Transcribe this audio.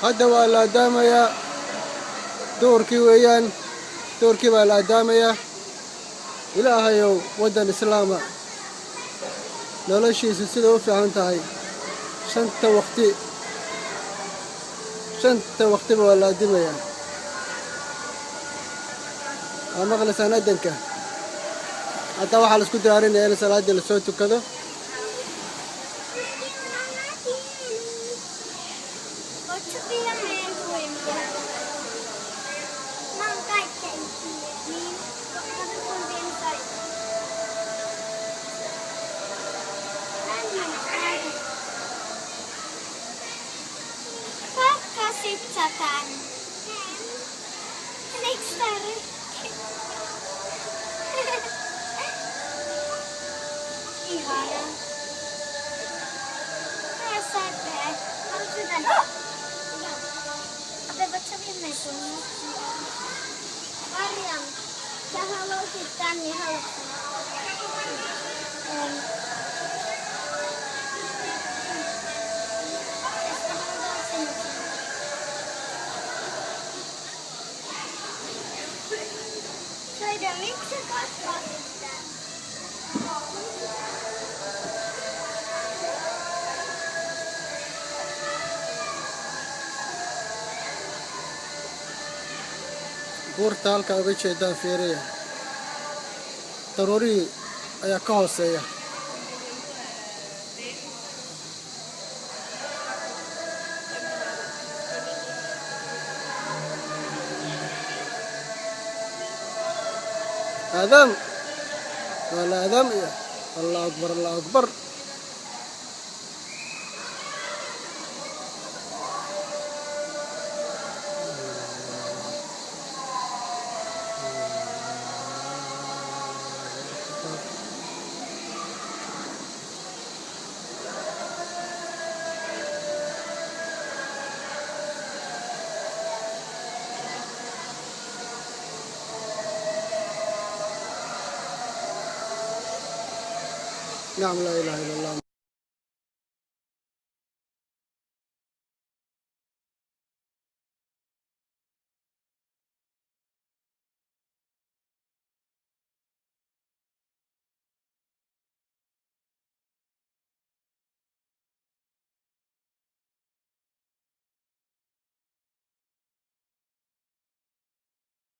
هذا ولا دامية دوركي ويان دوركي ولا دامية إلهي ودن إسلام noloshiisu sida u fiican tahay shanta waqtiba waa la adimayaa waa maqlaysaan adanka hataa waxaa la isku diyaarinaya in salaadii lasoo tukado Satan. Next time. Ihana. Sabe. Vamos cuidar. Até baca bem mesmo. Mariam. Kalau kita ni harus. The mixer got lost. buurta halka uga jeedaan fiiriya daruurihii ayaa ka hooseeya آدم ولا آدم يا الله أكبر الله أكبر نعم لا إله إلا الله